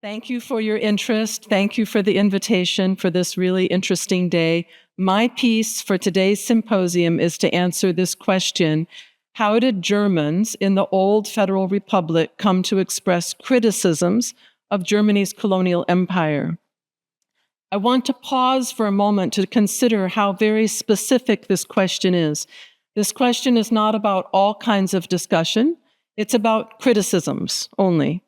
Thank you for your interest. Thank you for the invitation for this really interesting day. My piece for today's symposium is to answer this question: how did Germans in the old Federal Republic come to express criticisms of Germany's colonial empire? I want to pause for a moment to consider how very specific this question is. This question is not about all kinds of discussion. It's about criticisms only.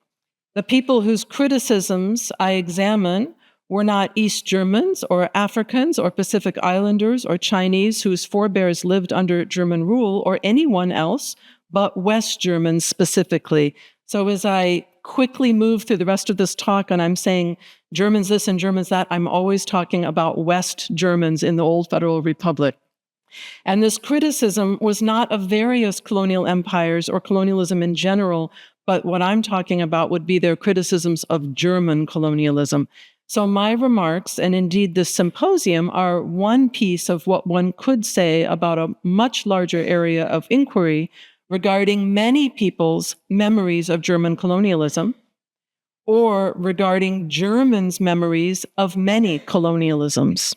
The people whose criticisms I examine were not East Germans or Africans or Pacific Islanders or Chinese whose forebears lived under German rule, or anyone else, but West Germans specifically. So as I quickly move through the rest of this talk and I'm saying Germans this and Germans that, I'm always talking about West Germans in the old Federal Republic. And this criticism was not of various colonial empires or colonialism in general, but what I'm talking about would be their criticisms of German colonialism. So my remarks, and indeed this symposium, are one piece of what one could say about a much larger area of inquiry regarding many people's memories of German colonialism, or regarding Germans' memories of many colonialisms.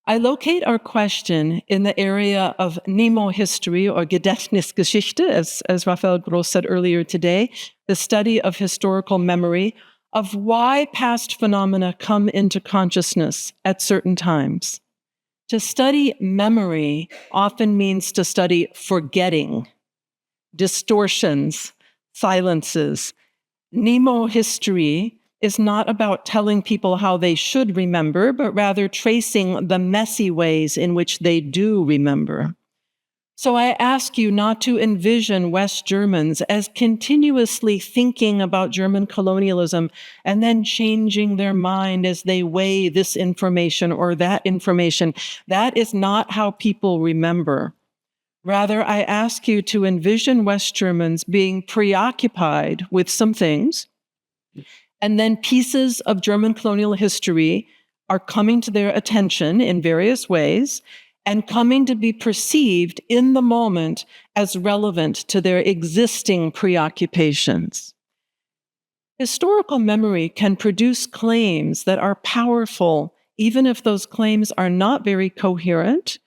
I locate our question in the area of Mnemohistorie or Gedächtnisgeschichte, as Raphael Gross said earlier today, the study of historical memory, of why past phenomena come into consciousness at certain times. To study memory often means to study forgetting, distortions, silences. Mnemohistorie is not about telling people how they should remember, but rather tracing the messy ways in which they do remember. So I ask you not to envision West Germans as continuously thinking about German colonialism and then changing their mind as they weigh this information or that information. That is not how people remember. Rather, I ask you to envision West Germans being preoccupied with some things, and then pieces of German colonial history are coming to their attention in various ways and coming to be perceived in the moment as relevant to their existing preoccupations. Historical memory can produce claims that are powerful, even if those claims are not very coherent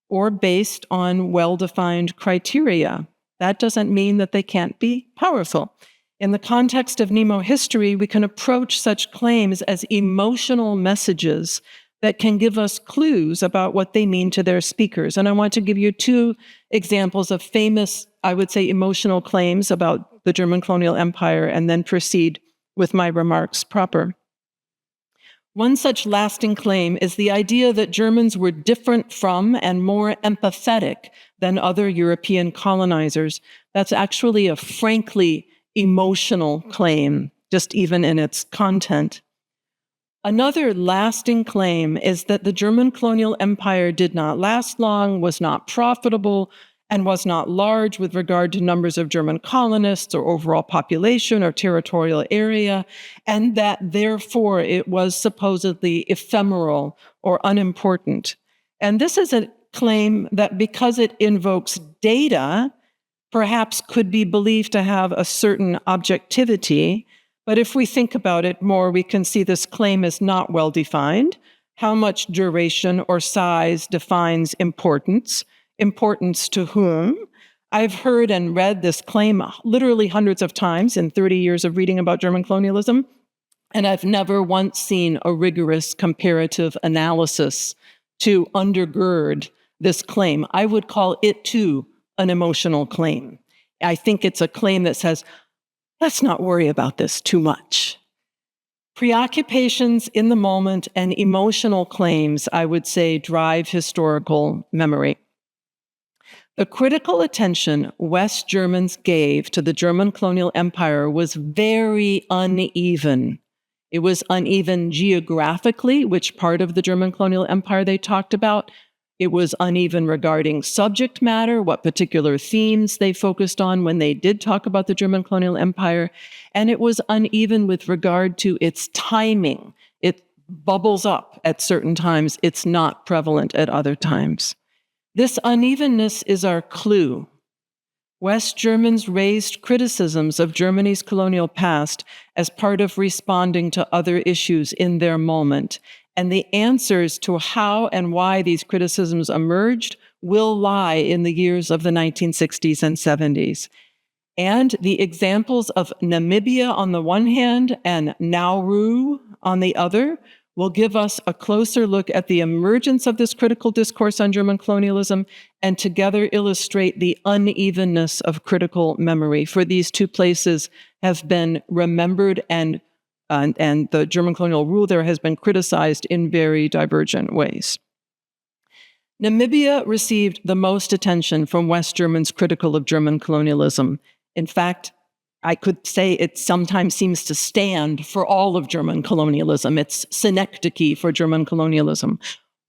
or based on well-defined criteria. That doesn't mean that they can't be powerful. In the context of mnemohistory, we can approach such claims as emotional messages that can give us clues about what they mean to their speakers. And I want to give you two examples of famous, I would say, emotional claims about the German colonial empire, and then proceed with my remarks proper. One such lasting claim is the idea that Germans were different from and more empathetic than other European colonizers. That's actually a frankly emotional claim, just even in its content. Another lasting claim is that the German colonial empire did not last long, was not profitable, and was not large with regard to numbers of German colonists or overall population or territorial area, and that therefore it was supposedly ephemeral or unimportant. And this is a claim that, because it invokes data, perhaps could be believed to have a certain objectivity. But if we think about it more, we can see this claim is not well defined. How much duration or size defines importance? Importance to whom? I've heard and read this claim literally hundreds of times in 30 years of reading about German colonialism, and I've never once seen a rigorous comparative analysis to undergird this claim. I would call it, too, an emotional claim. I think it's a claim that says, let's not worry about this too much. Preoccupations in the moment and emotional claims, I would say, drive historical memory. The critical attention West Germans gave to the German colonial empire was very uneven. It was uneven geographically, which part of the German colonial empire they talked about. It was uneven regarding subject matter, what particular themes they focused on when they did talk about the German colonial empire. And it was uneven with regard to its timing. It bubbles up at certain times. It's not prevalent at other times. This unevenness is our clue. West Germans raised criticisms of Germany's colonial past as part of responding to other issues in their moment. And the answers to how and why these criticisms emerged will lie in the years of the 1960s and 70s. And the examples of Namibia on the one hand and Nauru on the other will give us a closer look at the emergence of this critical discourse on German colonialism and together illustrate the unevenness of critical memory. For these two places have been remembered and the German colonial rule there has been criticized in very divergent ways. Namibia received the most attention from West Germans critical of German colonialism. In fact, I could say it sometimes seems to stand for all of German colonialism. It's synecdoche for German colonialism.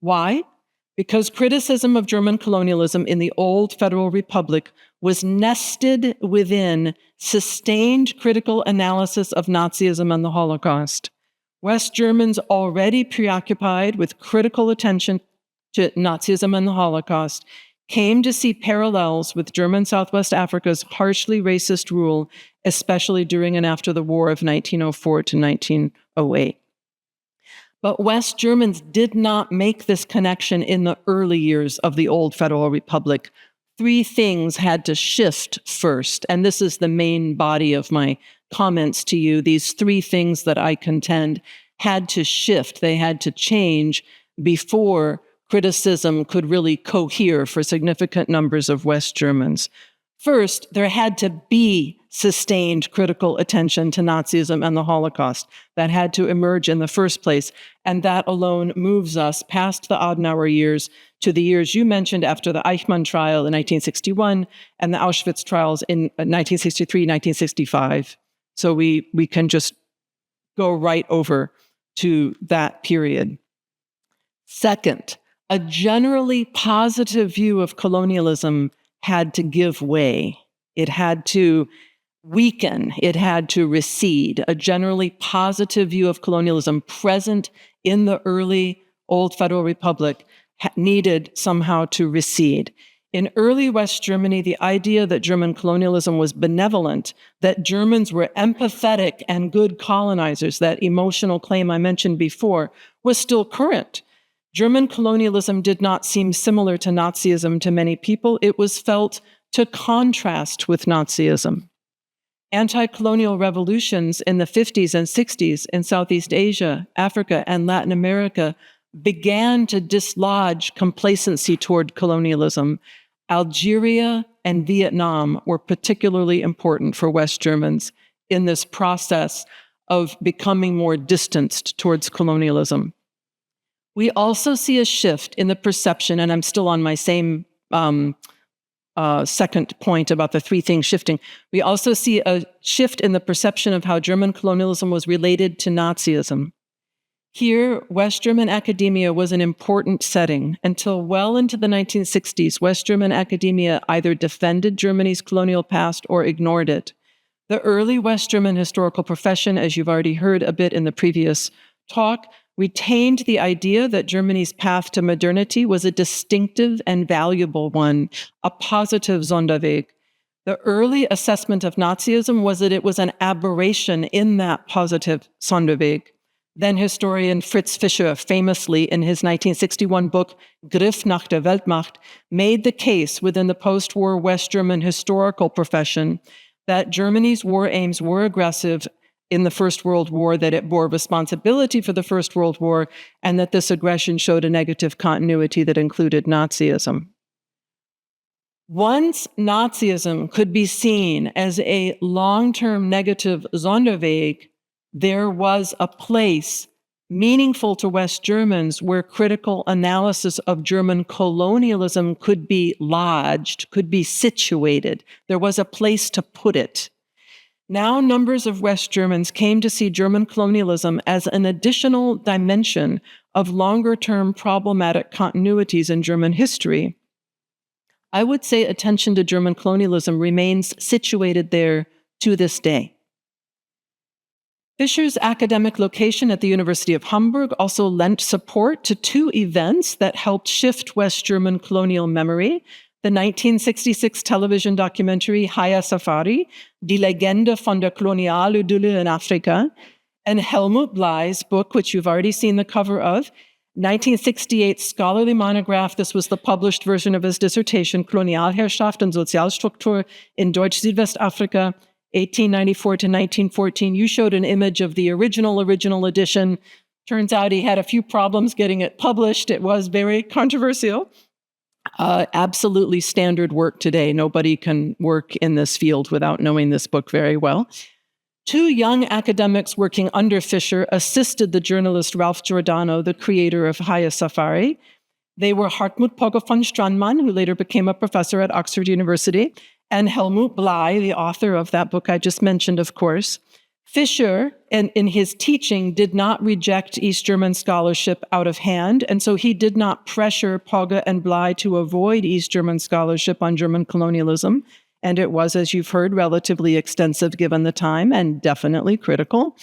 Why? Because criticism of German colonialism in the old Federal Republic was nested within sustained critical analysis of Nazism and the Holocaust. West Germans already preoccupied with critical attention to Nazism and the Holocaust came to see parallels with German Southwest Africa's harshly racist rule, especially during and after the war of 1904 to 1908. But West Germans did not make this connection in the early years of the old Federal Republic. Three things had to shift first, and this is the main body of my comments to you. These three things that I contend had to shift, they had to change before criticism could really cohere for significant numbers of West Germans. First, there had to be sustained critical attention to Nazism and the Holocaust. That had to emerge in the first place, and that alone moves us past the Adenauer years to the years you mentioned after the Eichmann trial in 1961 and the Auschwitz trials in 1963, 1965. So we can just go right over to that period. Second, a generally positive view of colonialism had to give way. It had to weaken. It had to recede. A generally positive view of colonialism present in the early Old Federal Republic needed somehow to recede. In early West Germany, the idea that German colonialism was benevolent, that Germans were empathetic and good colonizers, that emotional claim I mentioned before, was still current. German colonialism did not seem similar to Nazism to many people. It was felt to contrast with Nazism. Anti-colonial revolutions in the 50s and 60s in Southeast Asia, Africa, and Latin America began to dislodge complacency toward colonialism. Algeria and Vietnam were particularly important for West Germans in this process of becoming more distanced towards colonialism. We also see a shift in the perception, and I'm still on my same second point about the three things shifting. We also see a shift in the perception of how German colonialism was related to Nazism. Here, West German academia was an important setting. Until well into the 1960s, West German academia either defended Germany's colonial past or ignored it. The early West German historical profession, as you've already heard a bit in the previous talk, retained the idea that Germany's path to modernity was a distinctive and valuable one, a positive Sonderweg. The early assessment of Nazism was that it was an aberration in that positive Sonderweg. Then historian Fritz Fischer famously, in his 1961 book, Griff nach der Weltmacht, made the case within the post-war West German historical profession that Germany's war aims were aggressive in the First World War, that it bore responsibility for the First World War, and that this aggression showed a negative continuity that included Nazism. Once Nazism could be seen as a long-term negative Sonderweg, there was a place meaningful to West Germans where critical analysis of German colonialism could be lodged, could be situated. There was a place to put it. Now, numbers of West Germans came to see German colonialism as an additional dimension of longer-term problematic continuities in German history. I would say attention to German colonialism remains situated there to this day. Fischer's academic location at the University of Hamburg also lent support to two events that helped shift West German colonial memory. the 1966 television documentary Haya Safari, Die Legende von der Kolonialidylle in Afrika, and Helmut Bly's book, which you've already seen the cover of, 1968 scholarly monograph. This was the published version of his dissertation, Kolonialherrschaft und Sozialstruktur in Deutsch-Südwestafrika, 1894 to 1914. You showed an image of the original edition. Turns out he had a few problems getting it published. It was very controversial. Absolutely standard work today. Nobody can work in this field without knowing this book very well. Two young academics working under Fischer assisted the journalist Ralph Giordano, the creator of Haya Safari. They were Hartmut Pogge von Strandmann, who later became a professor at Oxford University, and Helmut Bly, the author of that book I just mentioned, of course. Fischer, in his teaching, did not reject East German scholarship out of hand, and so he did not pressure Pogge and Bly to avoid East German scholarship on German colonialism. And it was, as you've heard, relatively extensive given the time and definitely critical.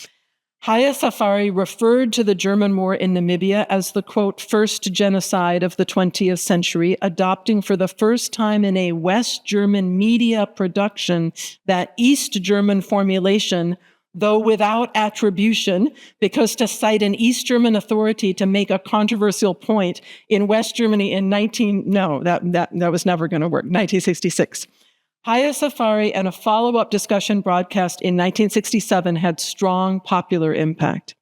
Haya Safari referred to the German war in Namibia as the, quote, first genocide of the 20th century, adopting for the first time in a West German media production that East German formulation, though without attribution, because to cite an East German authority to make a controversial point in West Germany in that was never going to work, 1966. Haya Safari and a follow-up discussion broadcast in 1967 had strong popular impact.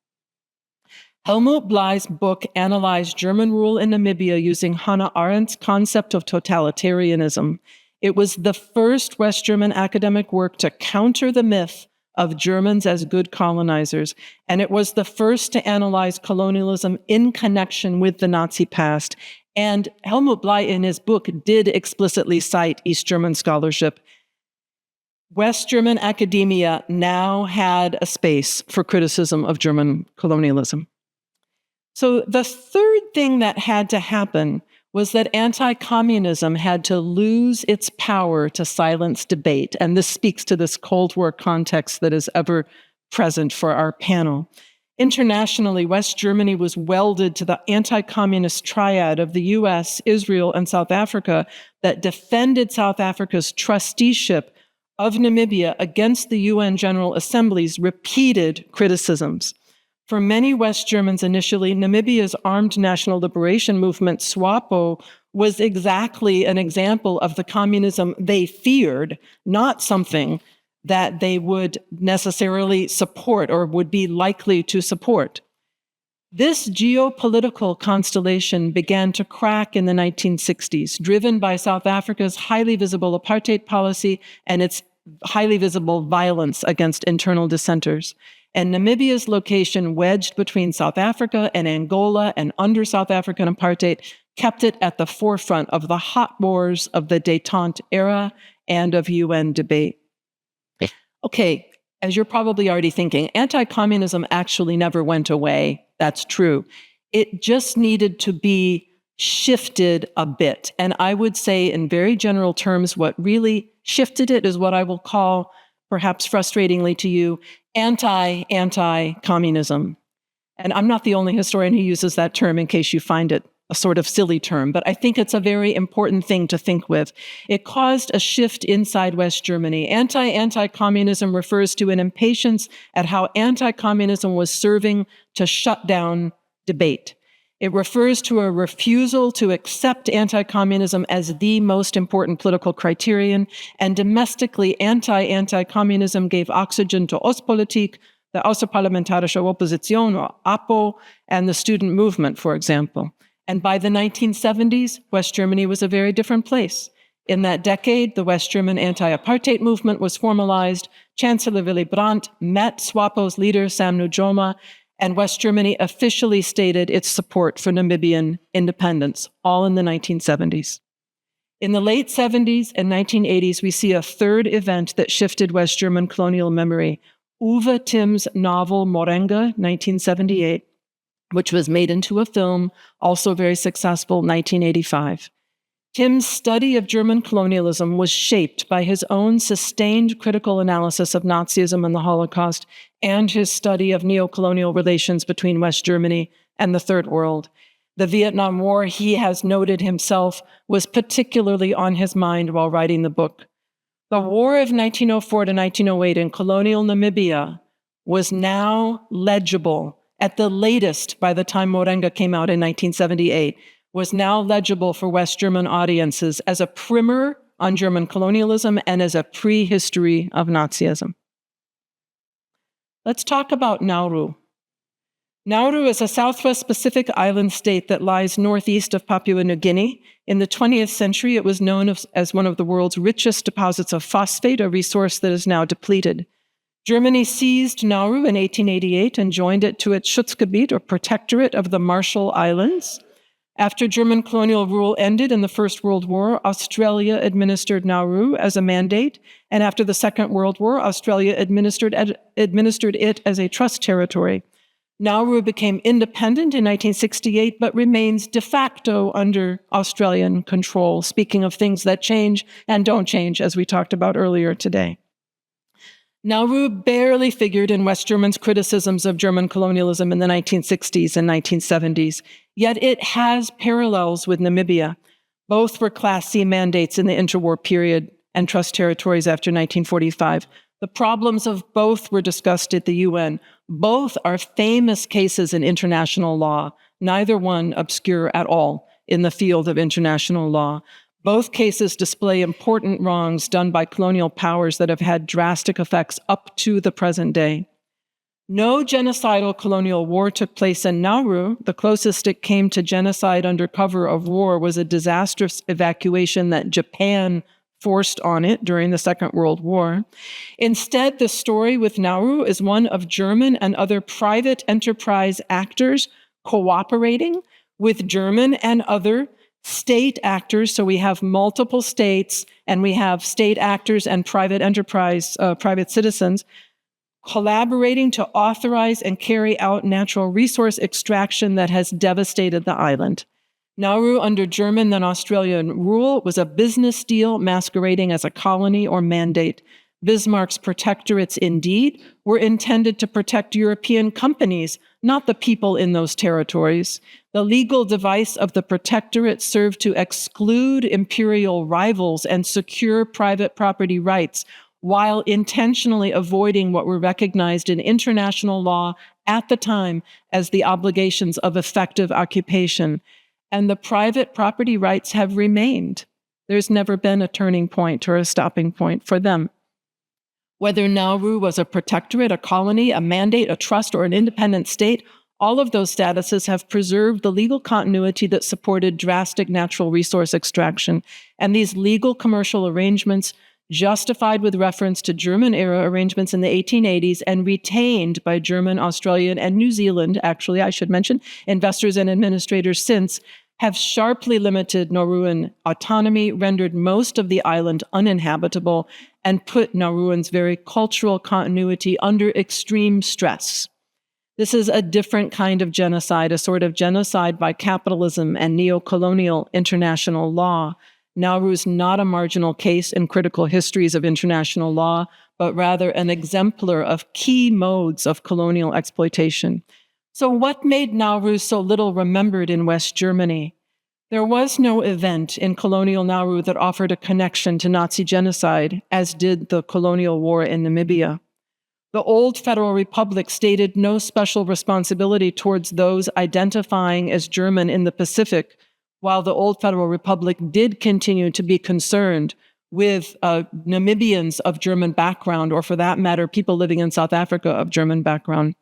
Helmut Bly's book analyzed German rule in Namibia using Hannah Arendt's concept of totalitarianism. It was the first West German academic work to counter the myth of Germans as good colonizers, and it was the first to analyze colonialism in connection with the Nazi past. And Helmut Bly, in his book, did explicitly cite East German scholarship. West German academia now had a space for criticism of German colonialism. So the third thing that had to happen was that anti-communism had to lose its power to silence debate. And this speaks to this Cold War context that is ever present for our panel. Internationally, West Germany was welded to the anti-communist triad of the US, Israel, and South Africa that defended South Africa's trusteeship of Namibia against the UN General Assembly's repeated criticisms. For many West Germans initially, Namibia's armed national liberation movement, SWAPO, was exactly an example of the communism they feared, not something that they would necessarily support or would be likely to support. This geopolitical constellation began to crack in the 1960s, driven by South Africa's highly visible apartheid policy and its highly visible violence against internal dissenters. And Namibia's location wedged between South Africa and Angola and under South African apartheid kept it at the forefront of the hot wars of the détente era and of UN debate. Okay, as you're probably already thinking, anti-communism actually never went away. That's true. It just needed to be shifted a bit. And I would say in very general terms, what really shifted it is what I will call, perhaps frustratingly to you, anti-communism. And I'm not the only historian who uses that term in case you find it a sort of silly term, but I think it's a very important thing to think with. It caused a shift inside West Germany. Anti-communism refers to an impatience at how anti-communism was serving to shut down debate. It refers to a refusal to accept anti-communism as the most important political criterion, and domestically, anti-communism gave oxygen to Ostpolitik, the Außerparlamentarische Opposition, or APO, and the student movement, for example. And by the 1970s, West Germany was a very different place. In that decade, the West German anti-apartheid movement was formalized. Chancellor Willy Brandt met SWAPO's leader, Sam Nujoma, and West Germany officially stated its support for Namibian independence, all in the 1970s. In the late 70s and 1980s, we see a third event that shifted West German colonial memory. Uwe Timm's novel Morenga, 1978, which was made into a film, also very successful, 1985. Timm's study of German colonialism was shaped by his own sustained critical analysis of Nazism and the Holocaust and his study of neocolonial relations between West Germany and the Third World. The Vietnam War, he has noted himself, was particularly on his mind while writing the book. The war of 1904 to 1908 in colonial Namibia was now legible, at the latest by the time Morenga came out in 1978, was now legible for West German audiences as a primer on German colonialism and as a prehistory of Nazism. Let's talk about Nauru. Nauru is a Southwest Pacific island state that lies northeast of Papua New Guinea. In the 20th century, it was known as one of the world's richest deposits of phosphate, a resource that is now depleted. Germany seized Nauru in 1888 and joined it to its Schutzgebiet, or protectorate, of the Marshall Islands. After German colonial rule ended in the First World War, Australia administered Nauru as a mandate, and after the Second World War, Australia administered it as a trust territory. Nauru became independent in 1968, but remains de facto under Australian control, speaking of things that change and don't change, as we talked about earlier today. Nauru barely figured in West Germans' criticisms of German colonialism in the 1960s and 1970s, yet it has parallels with Namibia. Both were Class C mandates in the interwar period and trust territories after 1945. The problems of both were discussed at the UN. Both are famous cases in international law, neither one obscure at all in the field of international law. Both cases display important wrongs done by colonial powers that have had drastic effects up to the present day. No genocidal colonial war took place in Nauru. The closest it came to genocide under cover of war was a disastrous evacuation that Japan forced on it during the Second World War. Instead, the story with Nauru is one of German and other private enterprise actors cooperating with German and other state actors. So we have multiple states, and we have state actors and private enterprise, private citizens, collaborating to authorize and carry out natural resource extraction that has devastated the island. Nauru, under German then Australian rule, was a business deal masquerading as a colony or mandate. Bismarck's protectorates, indeed, were intended to protect European companies, not the people in those territories. The legal device of the protectorate served to exclude imperial rivals and secure private property rights, while intentionally avoiding what were recognized in international law at the time as the obligations of effective occupation. And the private property rights have remained. There's never been a turning point or a stopping point for them. Whether Nauru was a protectorate, a colony, a mandate, a trust, or an independent state, all of those statuses have preserved the legal continuity that supported drastic natural resource extraction. And these legal commercial arrangements, justified with reference to German-era arrangements in the 1880s and retained by German, Australian, and New Zealand, actually, I should mention, investors and administrators since, have sharply limited Nauruan autonomy, rendered most of the island uninhabitable, and put Nauruan's very cultural continuity under extreme stress. This is a different kind of genocide, a sort of genocide by capitalism and neo-colonial international law. Nauru is not a marginal case in critical histories of international law, but rather an exemplar of key modes of colonial exploitation. So what made Nauru so little remembered in West Germany? There was no event in colonial Nauru that offered a connection to Nazi genocide, as did the colonial war in Namibia. The old Federal Republic stated no special responsibility towards those identifying as German in the Pacific, while the old Federal Republic did continue to be concerned with Namibians of German background, or for that matter, people living in South Africa of German background.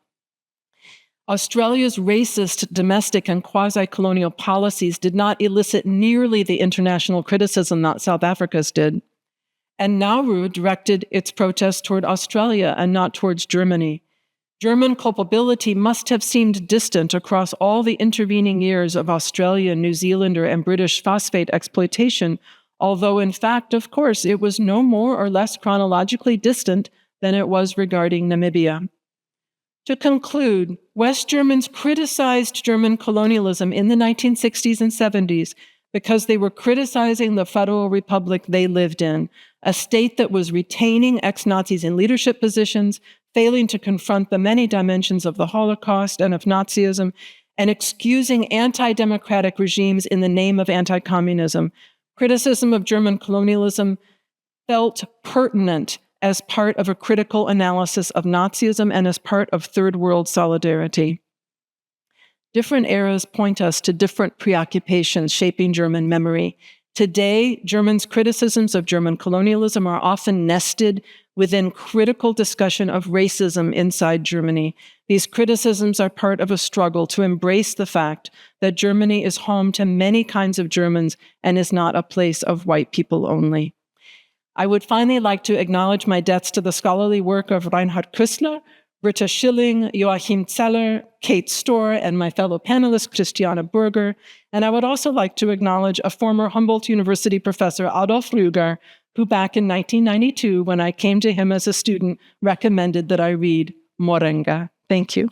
Australia's racist domestic and quasi-colonial policies did not elicit nearly the international criticism that South Africa's did. And Nauru directed its protests toward Australia and not towards Germany. German culpability must have seemed distant across all the intervening years of Australian, New Zealander, and British phosphate exploitation, although in fact, of course, it was no more or less chronologically distant than it was regarding Namibia. To conclude, West Germans criticized German colonialism in the 1960s and 70s because they were criticizing the Federal Republic they lived in, a state that was retaining ex-Nazis in leadership positions, failing to confront the many dimensions of the Holocaust and of Nazism, and excusing anti-democratic regimes in the name of anti-communism. Criticism of German colonialism felt pertinent as part of a critical analysis of Nazism and as part of Third World solidarity. Different eras point us to different preoccupations shaping German memory. Today, Germans' criticisms of German colonialism are often nested within critical discussion of racism inside Germany. These criticisms are part of a struggle to embrace the fact that Germany is home to many kinds of Germans and is not a place of white people only. I would finally like to acknowledge my debts to the scholarly work of Reinhard Küssler, Britta Schilling, Joachim Zeller, Kate Storr, and my fellow panelist, Christiane Burger. And I would also like to acknowledge a former Humboldt University professor, Adolf Rüger, who back in 1992, when I came to him as a student, recommended that I read Morenga. Thank you.